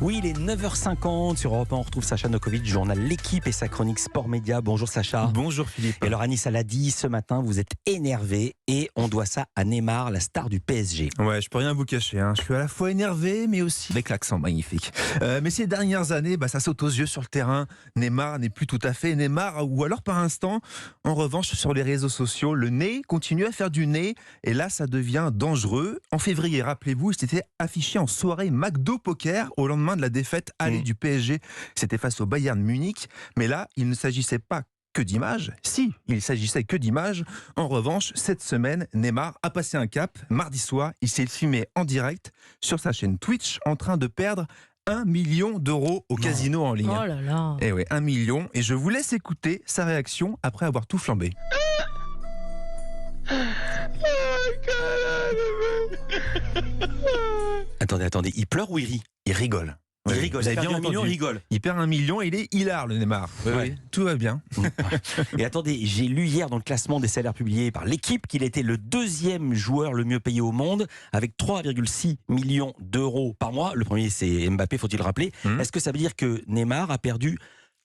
Oui, il est 9h50 sur Europe 1. On retrouve Sacha Nokovic, journal L'équipe et sa chronique Sport Média. Bonjour Sacha. Bonjour Philippe. Et alors Anis, elle a dit ce matin, vous êtes énervé et on doit ça à Neymar, la star du PSG. Ouais, je peux rien vous cacher. Je suis à la fois énervé, mais aussi avec l'accent magnifique. Mais ces dernières années, ça saute aux yeux sur le terrain. Neymar n'est plus tout à fait Neymar, ou alors par instant. En revanche, sur les réseaux sociaux, le nez continue à faire du nez. Et là, ça devient dangereux. En février, rappelez-vous, il s'était affiché en soirée McDo Poker au lendemain de la défaite allée du PSG. C'était face au Bayern Munich. Mais là, il ne s'agissait pas que d'images. Si, il s'agissait que d'images. En revanche, cette semaine, Neymar a passé un cap. Mardi soir, il s'est filmé en direct sur sa chaîne Twitch en train de perdre 1 million d'euros au casino en ligne. Oh là là. Et ouais, 1 million. Et je vous laisse écouter sa réaction après avoir tout flambé. Attendez, il pleure ou il rit? Il rigole. Il Ouais, rigole, vous avez il a bien perdu 1 million, entendu. il rigole. Il perd 1 million et il est hilar, le Neymar. Oui, tout va bien. Et attendez, j'ai lu hier dans le classement des salaires publiés par l'équipe qu'il était le deuxième joueur le mieux payé au monde avec 3,6 millions d'euros par mois. Le premier, c'est Mbappé, faut-il le rappeler. Est-ce que ça veut dire que Neymar a perdu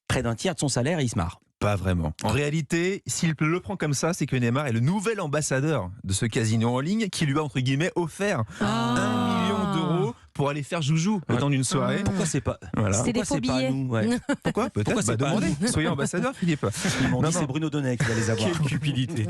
près d'un tiers de son salaire et il se marre? Pas vraiment. En réalité, s'il le prend comme ça, c'est que Neymar est le nouvel ambassadeur de ce casino en ligne qui lui a, entre guillemets, offert 1 million d'euros pour aller faire joujou le temps d'une soirée. Pourquoi c'est pas Voilà. C'était des Pourquoi faux c'est pas billets. nous, ouais. Pourquoi Peut-être. Pourquoi c'est pas demandez. nous Soyez ambassadeur, Philippe. Ils m'ont Non, dit non. c'est Bruno Donnet qui va les avoir. Quelle cupidité.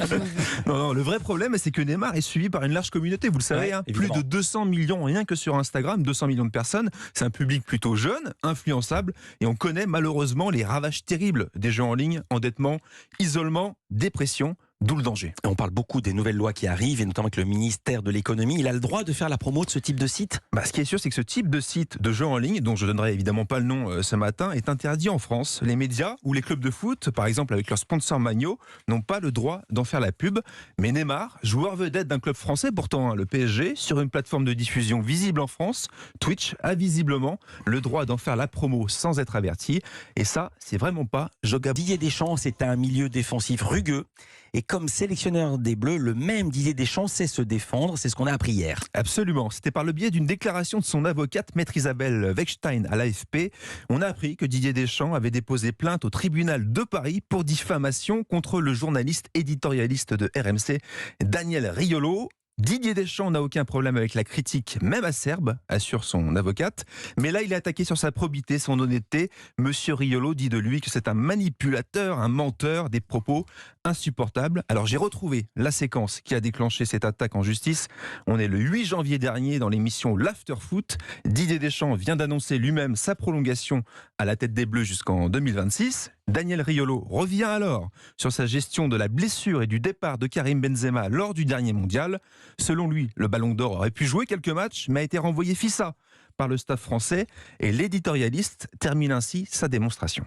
Non, le vrai problème, c'est que Neymar est suivi par une large communauté, vous le savez. Ouais, Plus évidemment. de 200 millions, rien que sur Instagram, 200 millions de personnes. C'est un public plutôt jeune, influençable, et on connaît malheureusement les ravages terribles des jeux en ligne, endettement, isolement, dépression. D'où le danger. On parle beaucoup des nouvelles lois qui arrivent, et notamment avec le ministère de l'économie. Il a le droit de faire la promo de ce type de site? Ce qui est sûr, c'est que ce type de site de jeux en ligne, dont je donnerai évidemment pas le nom ce matin, est interdit en France. Les médias ou les clubs de foot, par exemple avec leur sponsor Magnot, n'ont pas le droit d'en faire la pub. Mais Neymar, joueur vedette d'un club français pourtant, le PSG, sur une plateforme de diffusion visible en France, Twitch a visiblement le droit d'en faire la promo sans être averti. Et ça, c'est vraiment pas jogable. Didier Deschamps, c'est un milieu défensif rugueux. Et comme sélectionneur des Bleus, le même Didier Deschamps sait se défendre. C'est ce qu'on a appris hier. Absolument. C'était par le biais d'une déclaration de son avocate, maître Isabelle Wechstein, à l'AFP. On a appris que Didier Deschamps avait déposé plainte au tribunal de Paris pour diffamation contre le journaliste éditorialiste de RMC, Daniel Riolo. Didier Deschamps n'a aucun problème avec la critique, même acerbe, assure son avocate. Mais là, il est attaqué sur sa probité, son honnêteté. Monsieur Riolo dit de lui que c'est un manipulateur, un menteur, des propos insupportables. Alors j'ai retrouvé la séquence qui a déclenché cette attaque en justice. On est le 8 janvier dernier dans l'émission l'Afterfoot. Didier Deschamps vient d'annoncer lui-même sa prolongation à la tête des Bleus jusqu'en 2026. Daniel Riolo revient alors sur sa gestion de la blessure et du départ de Karim Benzema lors du dernier mondial. Selon lui, le Ballon d'Or aurait pu jouer quelques matchs, mais a été renvoyé FISA par le staff français. Et l'éditorialiste termine ainsi sa démonstration.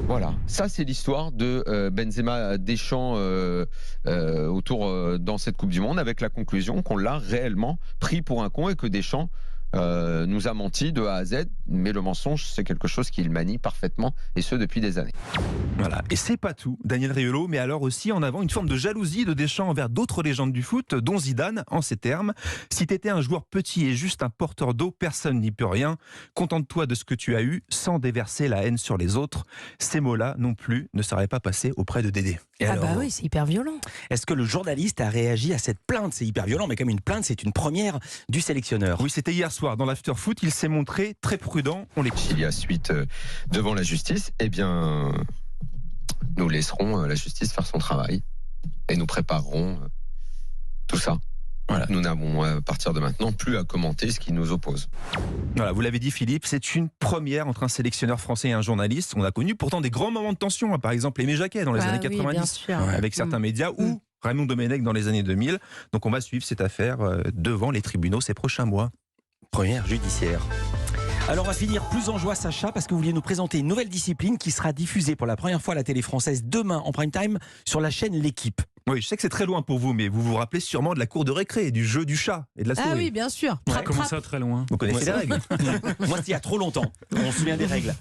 Voilà, ça c'est l'histoire de Benzema Deschamps dans cette Coupe du Monde, avec la conclusion qu'on l'a réellement pris pour un con et que Deschamps nous a menti de A à Z, mais le mensonge c'est quelque chose qu'il manie parfaitement, et ce depuis des années. Voilà, et c'est pas tout, Daniel Riolo met alors aussi en avant une forme de jalousie de Deschamps envers d'autres légendes du foot, dont Zidane, en ces termes: si t'étais un joueur petit et juste un porteur d'eau, personne n'y peut rien, contente-toi de ce que tu as eu sans déverser la haine sur les autres. Ces mots-là non plus ne seraient pas passés auprès de Dédé. Et alors, Oui, c'est hyper violent. est-ce que le journaliste a réagi à cette plainte? C'est hyper violent, mais comme une plainte, c'est une première du sélectionneur. Oui, c'était hier soir dans l'Afterfoot, il s'est montré très prudent. On l'écoute. S'il y a suite devant la justice, eh bien, nous laisserons la justice faire son travail et nous préparerons tout ça. Voilà. Nous n'avons à partir de maintenant plus à commenter ce qui nous oppose. Voilà, vous l'avez dit Philippe, c'est une première entre un sélectionneur français et un journaliste. On a connu pourtant des grands moments de tension, par exemple Aimé Jacquet dans les années 90, bien sûr. avec certains médias, ou Raymond Domenech dans les années 2000. Donc on va suivre cette affaire devant les tribunaux ces prochains mois. Première judiciaire. Alors on va finir plus en joie, Sacha, parce que vous vouliez nous présenter une nouvelle discipline qui sera diffusée pour la première fois à la télé française demain en prime time sur la chaîne L'équipe. Oui, je sais que c'est très loin pour vous, mais vous vous rappelez sûrement de la cour de récré, du jeu du chat et de la souris. Ah oui, bien sûr. Comment ça, très loin? Vous connaissez les règles. Moi, c'était il y a trop longtemps. On se souvient des règles.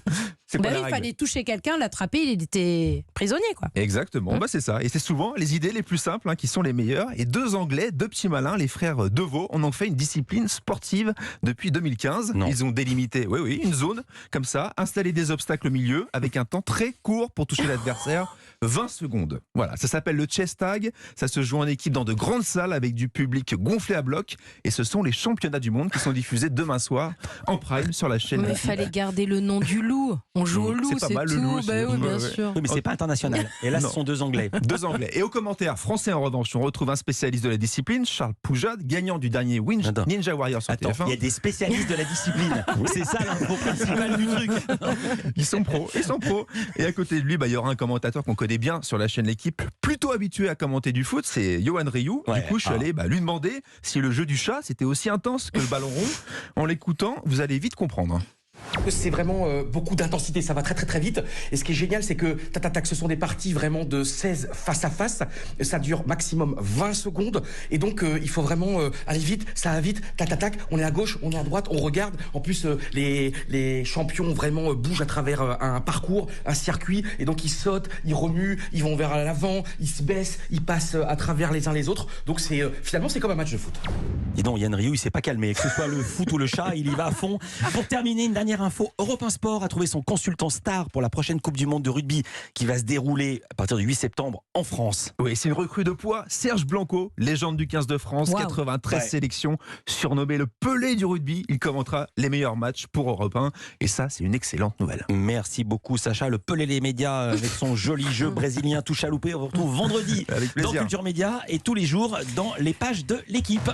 C'est pas la il règle. fallait toucher quelqu'un, l'attraper, il était prisonnier, quoi. Exactement, c'est ça. Et c'est souvent les idées les plus simples qui sont les meilleures. Et deux Anglais, deux petits malins, les frères Deveau, en ont fait une discipline sportive depuis 2015. Non. Ils ont délimité une zone comme ça, installé des obstacles au milieu avec un temps très court pour toucher l'adversaire, 20 secondes. Voilà, ça s'appelle le chess tag. Ça se joue en équipe dans de grandes salles avec du public gonflé à bloc. Et ce sont les championnats du monde qui sont diffusés demain soir en prime sur la chaîne. Mais il fallait garder le nom du loup. On joue au loup, C'est pas c'est mal, le tout. loup aussi. Oui, bien Ouais. sûr. Oui, mais c'est pas international. Et là, ce Non. sont deux Anglais. Deux Anglais. Et aux commentaires français, en revanche, on retrouve un spécialiste de la discipline, Charles Poujade, gagnant du dernier Attends. Ninja Warrior sur Attends, TF1. il y a des spécialistes de la discipline. C'est ça l'info principale du truc. Ils sont pros. Et à côté de lui, il y aura un commentateur qu'on connaît bien sur la chaîne L'équipe, plutôt habitué à commenter du foot, c'est Johan Rioux. Ouais. Du coup, je suis allé lui demander si le jeu du chat, c'était aussi intense que le ballon rond. En l'écoutant, vous allez vite comprendre. C'est vraiment beaucoup d'intensité, ça va très très très vite. Et ce qui est génial, c'est que ce sont des parties vraiment de 16 face à face. Ça dure maximum 20 secondes. Et donc il faut vraiment aller vite, ça va vite, on est à gauche, on est à droite, on regarde. En plus les champions vraiment bougent à travers un parcours, un circuit. Et donc ils sautent, ils remuent, ils vont vers l'avant, ils se baissent, ils passent à travers les uns les autres. Donc finalement c'est comme un match de foot. Dis donc, Yann Rioux, il s'est pas calmé. Que ce soit le foot ou le chat, il y va à fond. Pour terminer, une dernière info. Europe 1 Sport a trouvé son consultant star pour la prochaine Coupe du Monde de rugby qui va se dérouler à partir du 8 septembre en France. Oui, c'est une recrue de poids. Serge Blanco, légende du 15 de France, Wow. 93 sélections, surnommé le Pelé du rugby. Il commentera les meilleurs matchs pour Europe 1. Et ça, c'est une excellente nouvelle. Merci beaucoup, Sacha. Le Pelé les médias avec son joli jeu brésilien tout chaloupé. On vous retrouve vendredi Avec dans plaisir. Culture Média et tous les jours dans les pages de l'équipe.